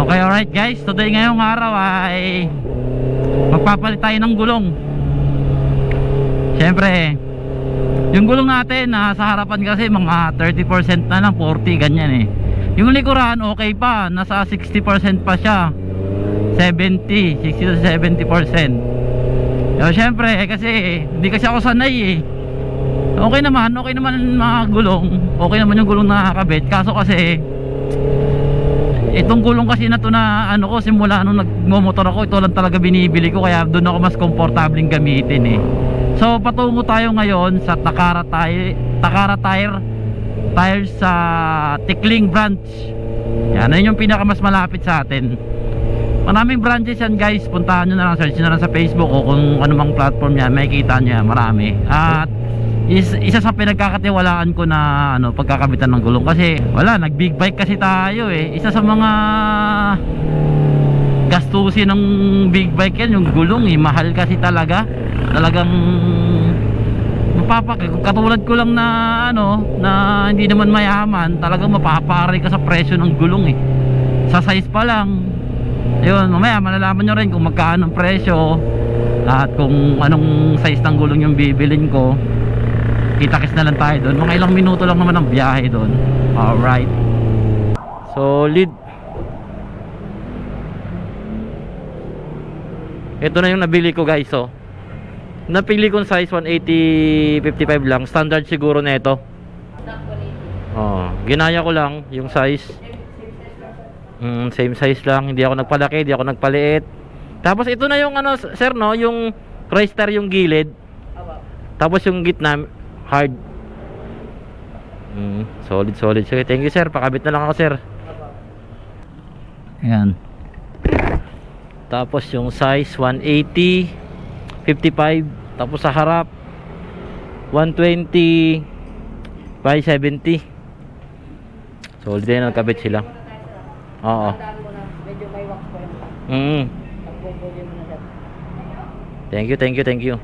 Okay, alright guys, today ngayong araw ay magpapalit tayo ng gulong. Siyempre, yung gulong natin sa harapan kasi mga 30% na lang, 40 ganyan eh. Yung likuran okay pa, nasa 60% pa siya, 60 to 70%. So, siyempre kasi hindi kasi ako sanay eh. Okay naman mga gulong, okay naman yung gulong na nakakabit. Kaso kasi itong gulong kasi na to na ano ko, simula nung nagmomotor ako, ito lang talaga binibili ko, kaya doon ako mas komportableng gamitin eh. So patungo tayo ngayon sa Takara Tires sa Tikling branch. Yan, yun yung pinaka mas malapit sa atin. Maraming branches yan guys, puntahan nyo na lang, search nyo na lang sa Facebook o kung anumang platform yan, makikita nyo yan, marami. At isa sa pinagkakatiwalaan ko na pagkakabitan ng gulong, kasi wala, nag big bike kasi tayo eh. Isa sa mga gastusin ng big bike yan, yung gulong eh. Mahal kasi talaga. Talagang katulad ko lang na na hindi naman mayaman, talagang mapapare ka sa presyo ng gulong eh. Sa size pa lang. Ayun, mamaya malalaman nyo rin kung magkano ang presyo at kung anong size ng gulong yung bibilin ko. Kita-kits na lang tayo doon. Mga ilang minuto lang naman ang biyahe doon. Alright, solid. Ito na yung nabili ko guys. So napili kong size 180/55 lang. Standard siguro na ito. Ginaya ko lang yung size. Same size lang. Hindi ako nagpalaki, hindi ako nagpaliit. Tapos ito na yung sir yung Chrysler yung gilid. Tapos yung gitna hard. Solid. Sige, thank you sir. Pakabit na lang ako sir. Ayan. Tapos yung size 180/55. Tapos sa harap 120/70. Solid din, nagkabit sila. Oo. Medyo may wax po yun. Thank you.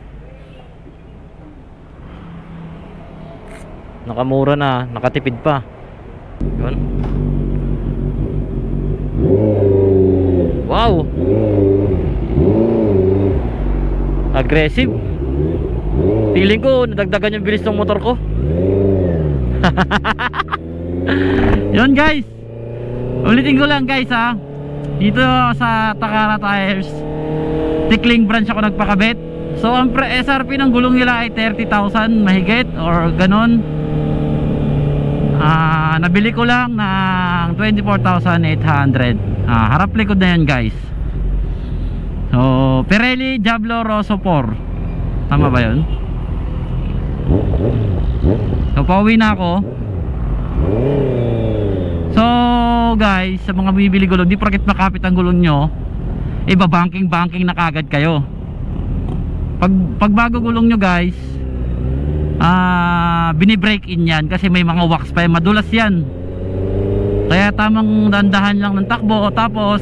Nakamura na, nakatipid pa. Yun. Wow, aggressive. Feeling ko nadagdagan yung bilis ng motor ko. Yun guys, ulitin ko lang guys ha. Dito sa Takara Tires Tikling branch ako nagpakabit. So ang SRP ng gulong nila ay 30,000 mahigit or ganon. Nabili ko lang ng 24,800. Harap likod na yan guys. So Pirelli Diablo Rosso 4. Tama ba yun? So pauwi na ako. So guys, sa mga bibili gulong, di porket makapit ang gulong nyo banking na kagad kayo. Pag bago gulong nyo guys, bini-break in yan kasi may mga wax pa, madulas yan. Kaya tamang dandahan lang ng takbo. Tapos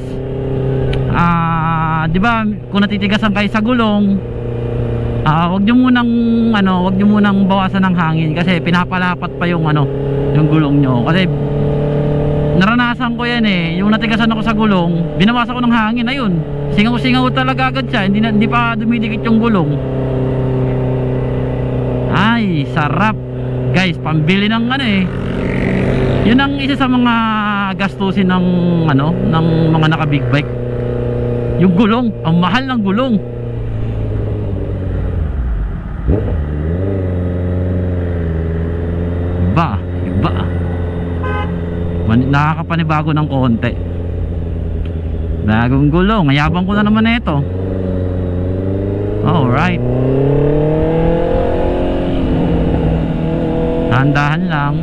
di ba kung natitigasan kayo sa gulong, wag nyo munang bawasan ng hangin kasi pinapalapat pa yung yung gulong nyo. Kasi naranasan ko yan eh, yung natigasan ako sa gulong, binawasan ko ng hangin, ayun, singaw talaga agad siya, hindi pa dumidikit yung gulong. Ay, sarap guys, pambili ng yun ang isa sa mga gastusin ng ng mga naka big bike, yung gulong. Ang mahal ng gulong. Iba nakakapanibago ng konti. Bagong gulong, mayabang ko na naman na ito. Alright, dahan-dahan lang.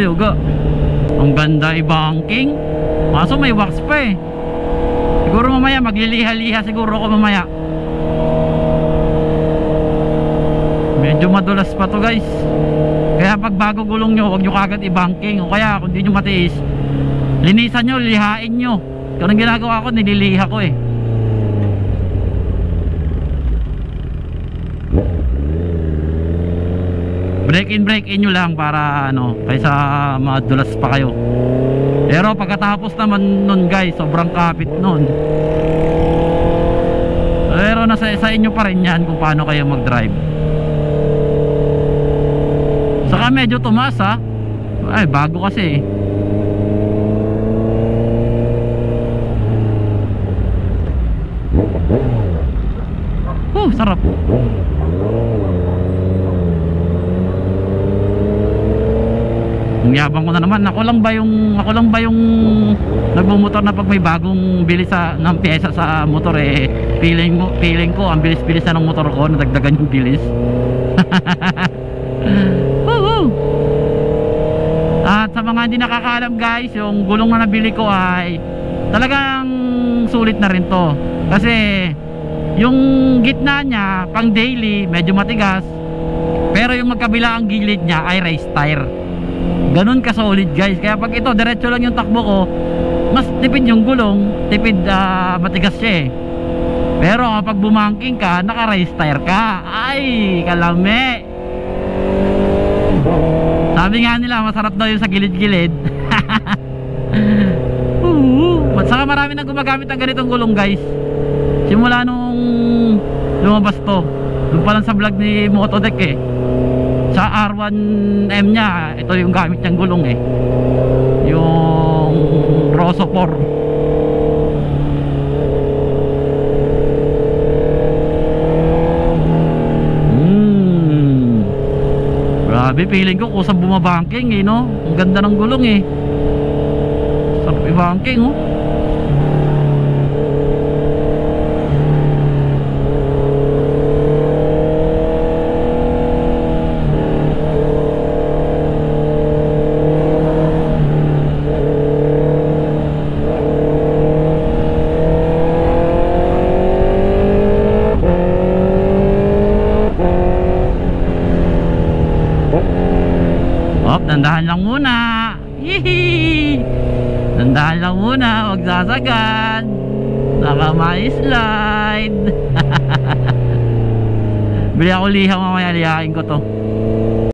Yoga. Ang ganda i-banking. Kaso may wax pa eh. Siguro mamaya magliliha-liha siguro ako mamaya. Medyo madulas pa to guys. Kaya pag bago gulong nyo, huwag nyo kagad i-banking. O kaya kung di nyo matiis, linisan nyo, lihain nyo. Kung ang ginagawa ko, nililiha ko eh. break in nyo lang para ano, kaysa madulas pa kayo. Pero pagkatapos naman nun guys, sobrang kapit nun. Pero nasa sa inyo pa rin yan kung paano kayo mag drive. Saka medyo tumaas ha. Ay bago kasi sarap. Ang yabang ko na naman. Ako lang ba yung nagmumotor na pag may bagong bilis ng pyesa sa motor eh, feeling ko ang bilis-bilis na ng motor ko, nadagdagan yung bilis. At sa mga hindi nakakaalam guys, yung gulong na nabili ko ay talagang sulit na rin to. Kasi yung gitna niya pang daily medyo matigas, pero yung magkabila ang gilid niya ay race tire. Ganun ka solid guys. Kaya pag ito diretso lang yung takbo ko, mas tipid yung gulong, tipid, matigas siya eh. Pero kapag bumangking ka, naka race tire ka, ay kalame. Sabi nga nila masarap daw yung sa gilid-gilid. Saka marami nang gumagamit ng ganitong gulong guys. Simula nung lumabas to, doon pa lang sa vlog ni Motodek eh. Sa R1M nya, ito yung gamit niyang gulong eh, yung Rosso 4. Grabe, feeling ko kusang bumabangking eh, no? Ang ganda ng gulong eh. Sarap i-banking oh. Dandahan lang muna. Hihi. Dandahan lang muna, wag sasagad. Baka ma-slide. Bili ako lihaw mamaya, lihain ko to.